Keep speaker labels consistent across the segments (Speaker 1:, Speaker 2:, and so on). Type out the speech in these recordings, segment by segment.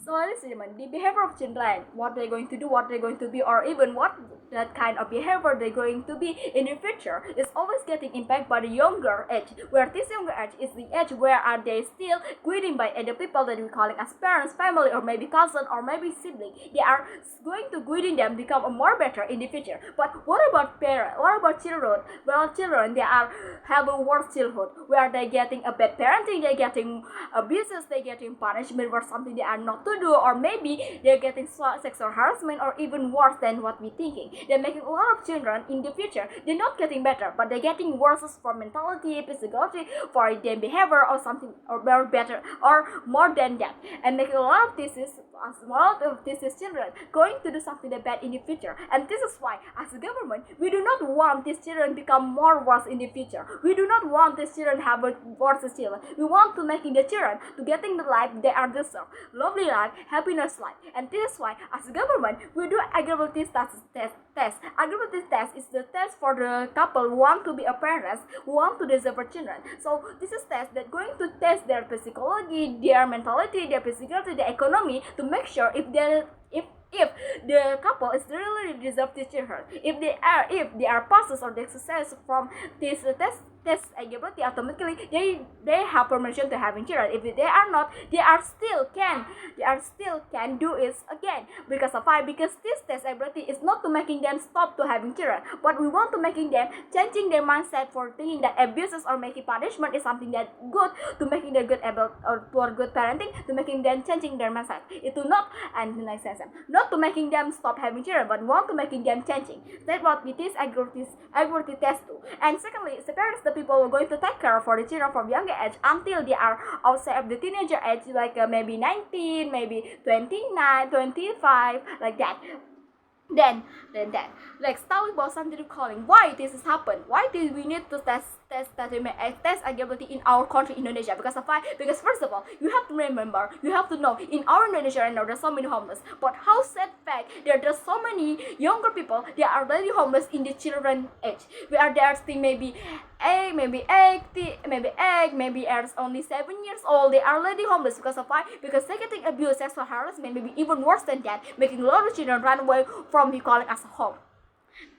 Speaker 1: So, ladies and gentlemen, the behavior of children, what they're going to do, what they're going to be, or even what that kind of behavior they're going to be in the future is always getting impacted by the younger age, where this younger age is the age where are they still guided by other people that we're calling as parents, family, or maybe cousin, or maybe sibling. They are going to guiding them become a more better in the future. But what about parents? What about children? Well, children, they are have a worse childhood where they're getting a bad parenting, they're getting abuses, they're getting punishment for something they are not to do, or maybe they're getting sexual harassment, or even worse than what we're thinking. They're making a lot of children in the future. They're not getting better, but they're getting worse for mentality, physicality, for their behavior, or something, or more better, or more than that, and making a lot of these children going to do something bad in the future. And this is why, as a government, we do not want these children become more worse in the future. We do not want these children have a worse children. We want to making the children to getting the life they are deserve, lovely life, happiness life. And this is why, as a government, we do aggravative test. Aggravative test is the test for the couple who want to be a parents, who want to deserve children. So this is test that going to test their psychology, their mentality, their physicality, their economy, to make sure if the couple is really deserve this children. If they are passes or they success from this test ability, automatically they have permission to having children. If they are not, they are still can do it again. Because of why? Because this test ability is not to making them stop to having children, but we want to making them changing their mindset for thinking that abuses or making punishment is something that good, to making them good able or for good parenting, to making them changing their mindset. It to not and the next sentence, not to making them stop having children, but want to making them changing. That's what it is aggravative test too. And secondly, the parents, the people who are going to take care for the children from younger age until they are outside of the teenager age, like maybe 19, maybe 29, 25, like that. Then that, like start about something calling why this has happened. Why did we need to test agility in our country, Indonesia? Because of why? Because first of all, you have to remember, you have to know, in our Indonesia right now there's so many homeless. But how sad fact there's so many younger people, they are already homeless in the children age. We are there still maybe maybe as only 7 years old, they are already homeless. Because of why? Because they're getting abuse, sexual harassment, maybe even worse than that, making a lot of children run away from we calling as a home.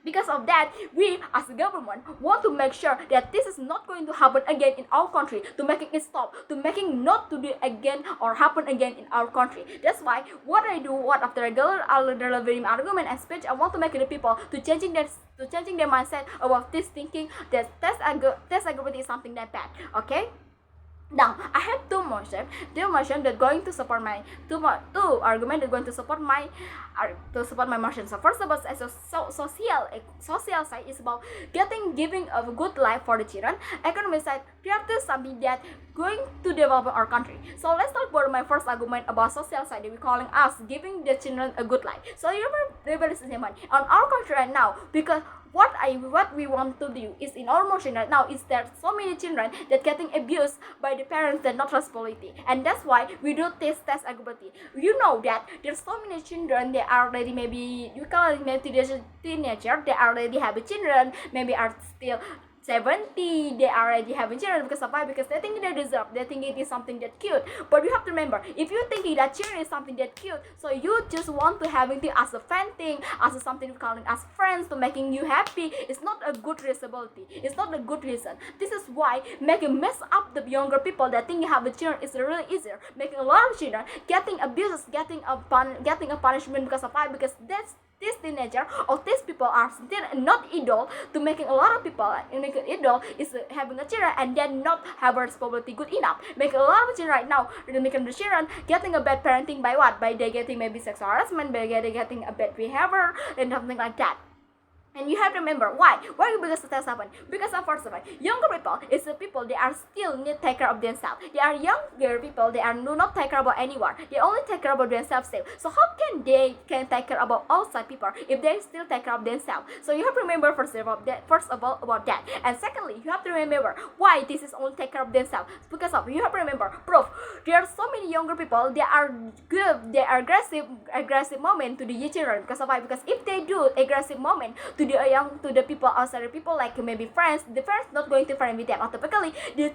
Speaker 1: Because of that, we as a government want to make sure that this is not going to happen again in our country, to making it stop, to making not to do again or happen again in our country. That's why what I do, what after I delivering argument and speech, I want to make the people to changing their mindset about this thinking that test aggravated is something that bad. Okay. Now I have two motion that going to support my two argument that going to support my motion. So first of all, as a social side is about giving a good life for the children. Economic side, prioritize something that going to develop our country. So let's talk about my first argument about social side that we calling us giving the children a good life. So you remember on our country right now, because what we want to do is in our motion right now is that so many children that getting abused by the parents that not responsibility, and that's why we do test agility. You know that there's so many children, they are already maybe you call it maybe teenager, they already have children, maybe are still 70, they already having children. Because of why? Because they think they deserve, they think it is something that cute. But you have to remember, if you thinking that children is something that cute, so you just want to having it as a fan thing, as a something you calling as friends to making you happy, it's not a good reasonability, it's not a good reason. This is why making mess up the younger people that think you have a children is really easier, making a lot of children getting abuses, getting a punishment. Because of why? Because that's this teenager or these people are still not idol, to making a lot of people making idol is having a children and then not have a responsibility good enough. Making a lot of children right now, making the children getting a bad parenting by what? By they getting maybe sexual harassment, by they getting a bad behavior and something like that. And you have to remember why because the test happen. Because of first of all, younger people is the people they are still need to take care of themselves. They are younger people, they are do not take care about anyone. They only take care about themselves still. So how can they take care about outside people if they still take care of themselves? So you have to remember first of all about that. And secondly, you have to remember why this is only take care of themselves. Because of you have to remember proof. There are so many younger people, they are good, they are aggressive moment to the children. Because of why? Because if they do aggressive moment to to the young, to the people outside, the people like maybe friends, the friends not going to friend with them. Automatically the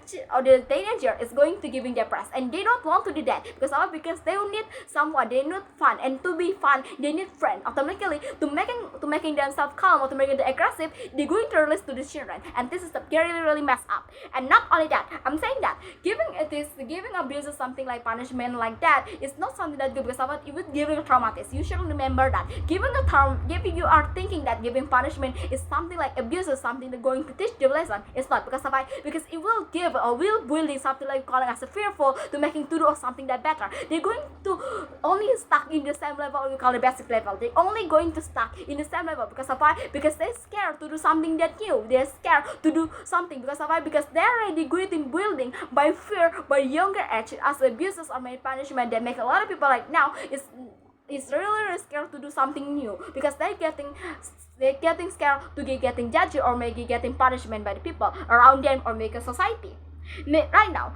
Speaker 1: teenager is going to giving depressed, and they don't want to do that because of, because they need someone, they need fun, and to be fun they need friend. Automatically to making themselves calm or to making them aggressive, they're going to release to the children, and this is really messed up. And not only that, I'm saying that giving abuse is something like punishment like that is not something that good, because of what it would giving traumatized. You should remember that giving you are thinking that giving punishment is something like abuse is something that going to teach the lesson. It's not, because of why? Because it will give or will building something like calling as a fearful to making to do or something that better. They're going to only stuck in the same level we call the basic level. They only going to stuck in the same level because of why? Because they're scared to do something that new. They're scared to do something because of why? Because they're already getting building by fear by younger age as abuses or made punishment that make a lot of people like now is really scared to do something new because they're getting scared to getting judged or maybe getting punishment by the people around them or make a society. Right now,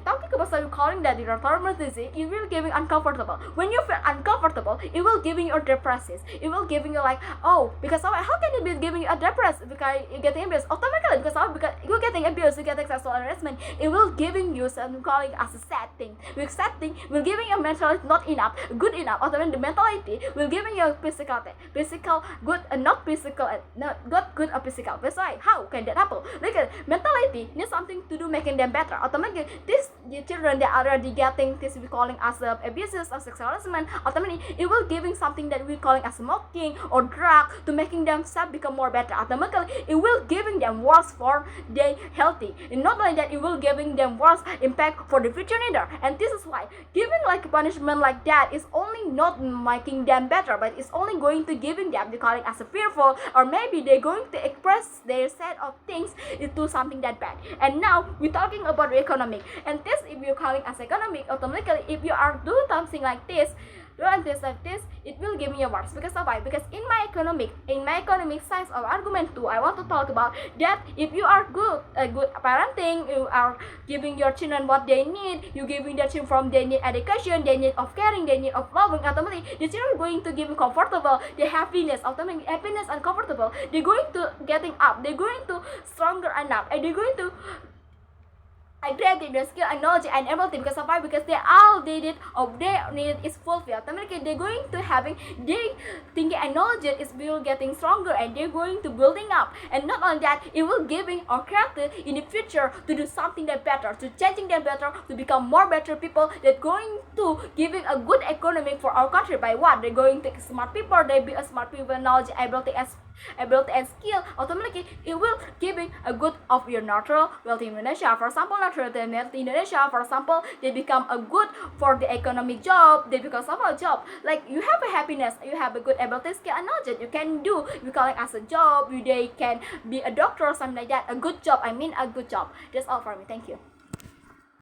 Speaker 1: talking about so calling that your traumatizing, it will giving uncomfortable. When you feel uncomfortable, it will giving you depresses. It will giving you like, oh, because how can it be giving you a depress because you're getting abused automatically because you're getting abused, you're getting sexual harassment. It will giving you something calling as a sad thing. With sad thing, will giving you mentality not enough, good enough. Or the mentality will giving you physical good and not physical, not good or physical. That's why how can that happen? Like mentality needs something to do making them better. Automatically the children that are already getting this we calling as abuses or sexual harassment, automatically it will giving something that we calling as smoking or drug to making themselves become more better. Automatically it will giving them worse for their healthy, and not only that it will giving them worse impact for the future neither. And this is why giving like punishment like that is only not making them better, but it's only going to giving them the calling as a fearful, or maybe they're going to express their set of things into something that bad. And now we're talking about the economic, and this if you're calling as economic, automatically if you are doing something like this, it will give me a worse because of why? Because in my economic size of argument too, I want to talk about that if you are good parenting, you are giving your children what they need, you giving their children from they need education, they need of caring, they need of loving, automatically the children are going to give you comfortable, the happiness, automatically happiness and comfortable, they're going to getting up, they're going to stronger enough, and they're going to creating their skill and knowledge and ability because of why? Because they all did it or their need is fulfilled. Automatically they're going to having their thinking and knowledge is will getting stronger, and they're going to building up. And not only that, it will giving or creating in the future to do something that better, to changing them better, to become more better people that going to giving a good economy for our country. By what? They're going to smart people, they be a smart people, knowledge, ability and skill. Automatically it will giving a good of your natural wealth in Indonesia. For example, natural wealth in Indonesia, for example, they become a good for the economic job, they become some job like you have a happiness, you have a good ability, skill and knowledge, you can do, you call it as a job, they can be a doctor or something like that, a good job, a good job. That's all for me. Thank you.